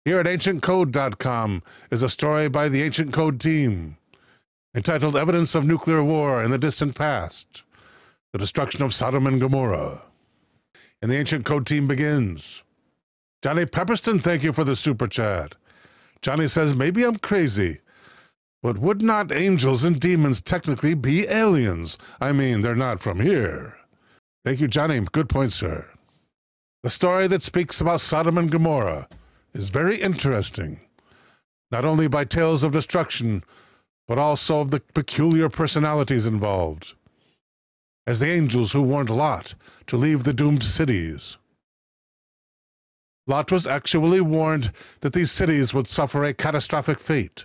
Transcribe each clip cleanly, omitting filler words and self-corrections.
Here at ancientcode.com is a story by the Ancient Code team entitled Evidence of Nuclear War in the Distant Past, the Destruction of Sodom and Gomorrah. And the Ancient Code team begins. Johnny Pepperston, thank you for the super chat. Johnny says, maybe I'm crazy, but would not angels and demons technically be aliens? I mean, they're not from here. Thank you, Johnny. Good point, sir. The story that speaks about Sodom and Gomorrah is very interesting, not only by tales of destruction, but also of the peculiar personalities involved, as the angels who warned Lot to leave the doomed cities. Lot was actually warned that these cities would suffer a catastrophic fate,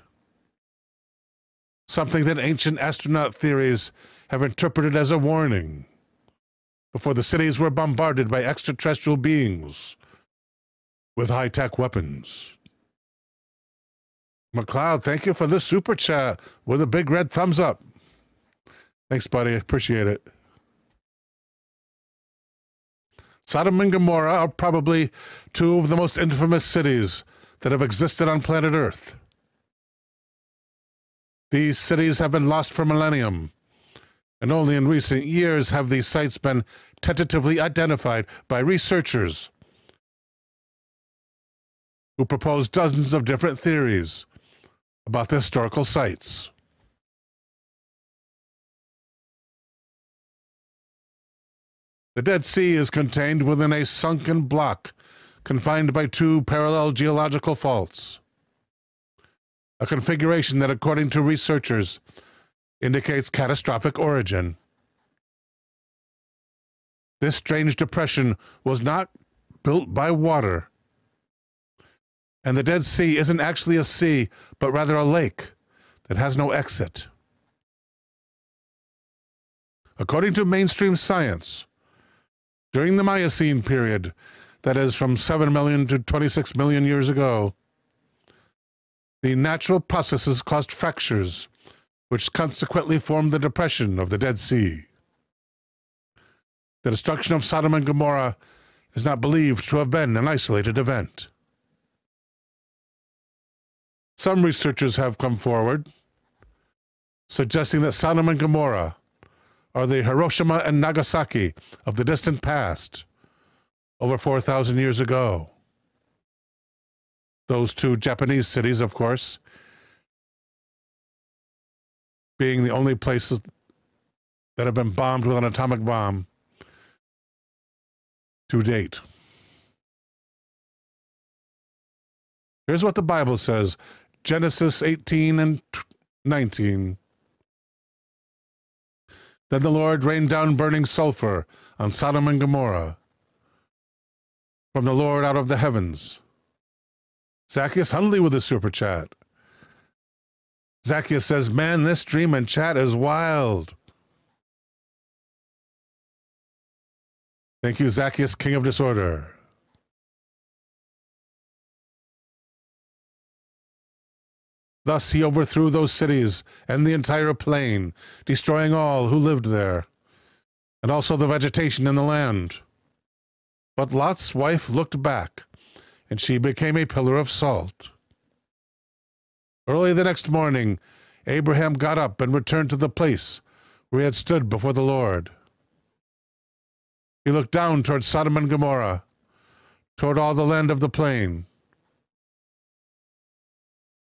something that ancient astronaut theories have interpreted as a warning, before the cities were bombarded by extraterrestrial beings with high-tech weapons. McLeod, thank you for the super chat with a big red thumbs up. Thanks, buddy. Appreciate it. Sodom and Gomorrah are probably two of the most infamous cities that have existed on planet Earth. These cities have been lost for millennium, and only in recent years have these sites been tentatively identified by researchers who propose dozens of different theories about the historical sites. The Dead Sea is contained within a sunken block confined by two parallel geological faults, a configuration that, according to researchers, indicates catastrophic origin. This strange depression was not built by water, and the Dead Sea isn't actually a sea, but rather a lake that has no exit. According to mainstream science, during the Miocene period, that is from 7 million to 26 million years ago, the natural processes caused fractures, which consequently formed the depression of the Dead Sea. The destruction of Sodom and Gomorrah is not believed to have been an isolated event. Some researchers have come forward, suggesting that Sodom and Gomorrah are the Hiroshima and Nagasaki of the distant past, over 4,000 years ago. Those two Japanese cities, of course, being the only places that have been bombed with an atomic bomb to date. Here's what the Bible says, Genesis 18 and 19. Then the Lord rained down burning sulfur on Sodom and Gomorrah from the Lord out of the heavens. Zacchaeus Hundley with a super chat. Zacchaeus says, man, this stream and chat is wild. Thank you, Zacchaeus, King of Disorder. Thus he overthrew those cities and the entire plain, destroying all who lived there, and also the vegetation in the land. But Lot's wife looked back, and she became a pillar of salt. Early the next morning, Abraham got up and returned to the place where he had stood before the Lord. He looked down toward Sodom and Gomorrah, toward all the land of the plain.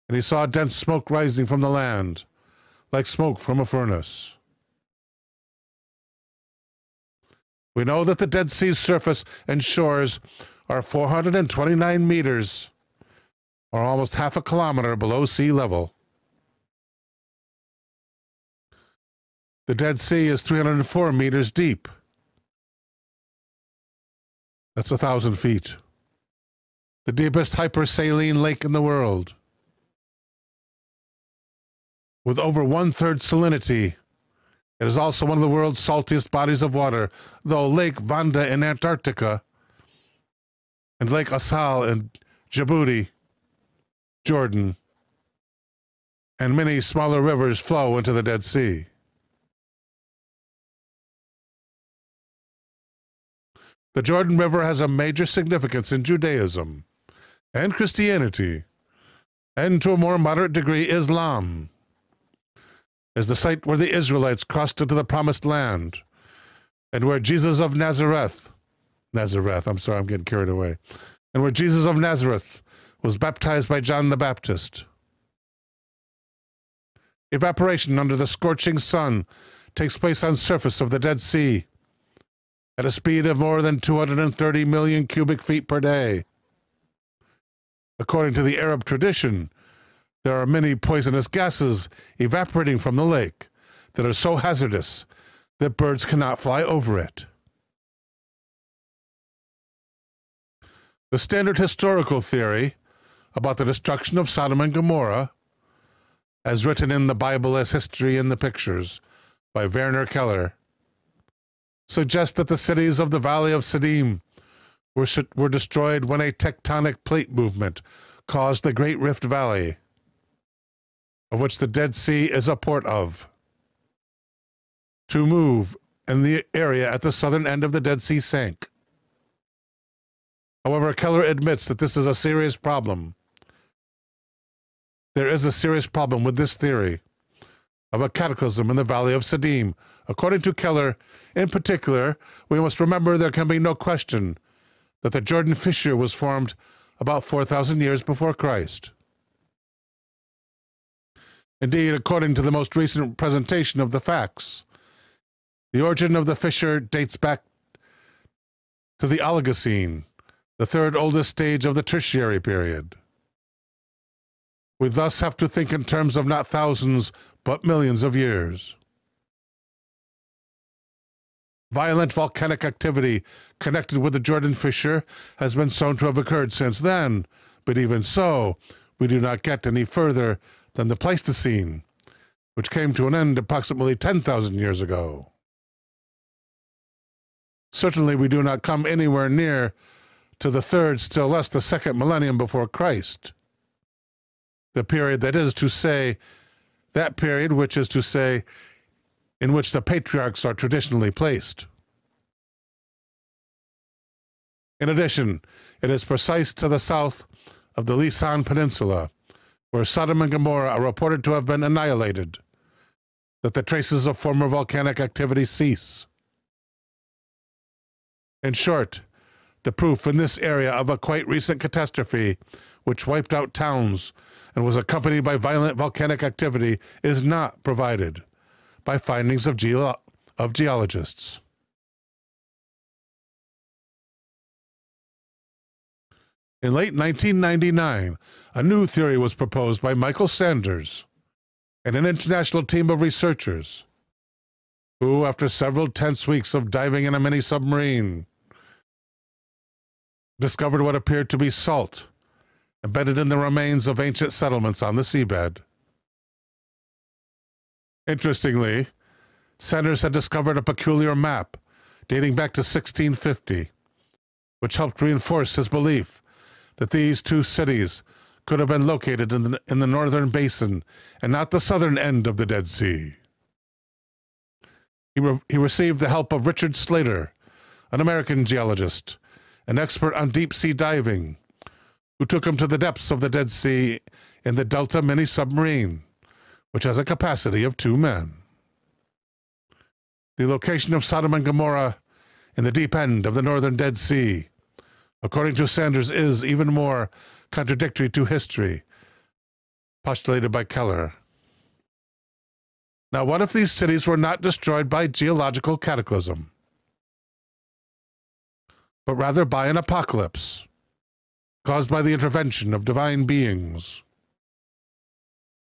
And he saw dense smoke rising from the land, like smoke from a furnace. We know that the Dead Sea's surface and shores are 429 meters, or almost half a kilometer below sea level. The Dead Sea is 304 meters deep. That's 1,000 feet. The deepest hypersaline lake in the world. With over 1/3 salinity, it is also one of the world's saltiest bodies of water, though Lake Vanda in Antarctica and Lake Assal in Djibouti, Jordan, and many smaller rivers flow into the Dead Sea. The Jordan River has a major significance in Judaism, and Christianity, and to a more moderate degree Islam, is the site where the Israelites crossed into the Promised Land, and where Jesus of Nazareth, I'm sorry, I'm getting carried away, and where Jesus of Nazareth was baptized by John the Baptist. Evaporation under the scorching sun takes place on surface of the Dead Sea at a speed of more than 230 million cubic feet per day. According to the Arab tradition, there are many poisonous gases evaporating from the lake that are so hazardous that birds cannot fly over it. The standard historical theory about the destruction of Sodom and Gomorrah, as written in the Bible as History in the Pictures by Werner Keller, suggests that the cities of the Valley of Sodom were destroyed when a tectonic plate movement caused the Great Rift Valley, of which the Dead Sea is a port of, to move, and the area at the southern end of the Dead Sea sank. However, Keller admits that this is a serious problem. There is a serious problem with this theory of a cataclysm in the Valley of Sodom. According to Keller, in particular, we must remember there can be no question that the Jordan Fissure was formed about 4,000 years before Christ. Indeed, according to the most recent presentation of the facts, the origin of the fissure dates back to the Oligocene, the third oldest stage of the Tertiary period. We thus have to think in terms of not thousands, but millions of years. Violent volcanic activity connected with the Jordan Fissure has been shown to have occurred since then, but even so, we do not get any further than the Pleistocene, which came to an end approximately 10,000 years ago. Certainly we do not come anywhere near to the third, still less the second millennium before Christ. The period that is to say, that period which is to say, in which the patriarchs are traditionally placed. In addition, it is precise to the south of the Lisan Peninsula, where Sodom and Gomorrah are reported to have been annihilated, that the traces of former volcanic activity cease. In short, the proof in this area of a quite recent catastrophe which wiped out towns and was accompanied by violent volcanic activity is not provided by findings of geologists. In late 1999, a new theory was proposed by Michael Sanders and an international team of researchers who, after several tense weeks of diving in a mini-submarine, discovered what appeared to be salt embedded in the remains of ancient settlements on the seabed. Interestingly, Sanders had discovered a peculiar map dating back to 1650, which helped reinforce his belief that these two cities could have been located in the northern basin and not the southern end of the Dead Sea. He received the help of Richard Slater, an American geologist, an expert on deep-sea diving, who took him to the depths of the Dead Sea in the Delta mini-submarine, which has a capacity of 2 men. The location of Sodom and Gomorrah in the deep end of the northern Dead Sea, according to Sanders, is even more contradictory to history, postulated by Keller. Now, what if these cities were not destroyed by geological cataclysm, but rather by an apocalypse caused by the intervention of divine beings,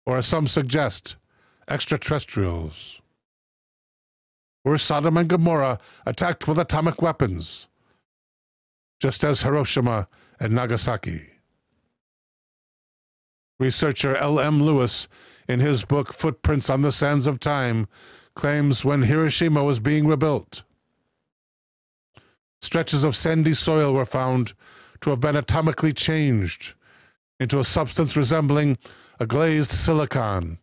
or, as some suggest, extraterrestrials? Were Sodom and Gomorrah attacked with atomic weapons, just as Hiroshima and Nagasaki? Researcher L.M. Lewis, in his book Footprints on the Sands of Time, claims when Hiroshima was being rebuilt, stretches of sandy soil were found to have been atomically changed into a substance resembling a glazed silicon,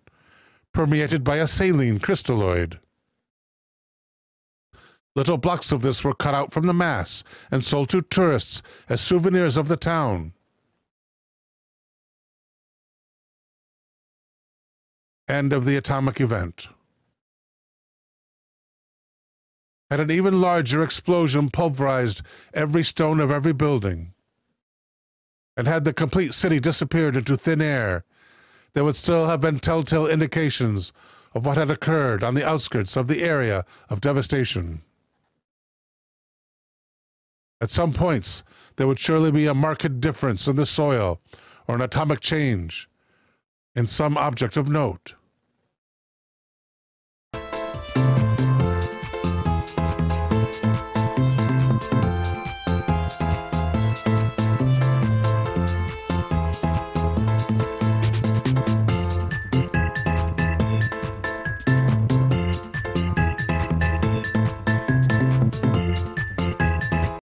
permeated by a saline crystalloid. Little blocks of this were cut out from the mass and sold to tourists as souvenirs of the town. end of the atomic event. Had an even larger explosion pulverized every stone of every building, and had the complete city disappeared into thin air, there would still have been telltale indications of what had occurred on the outskirts of the area of devastation. At some points, there would surely be a marked difference in the soil or an atomic change in some object of note.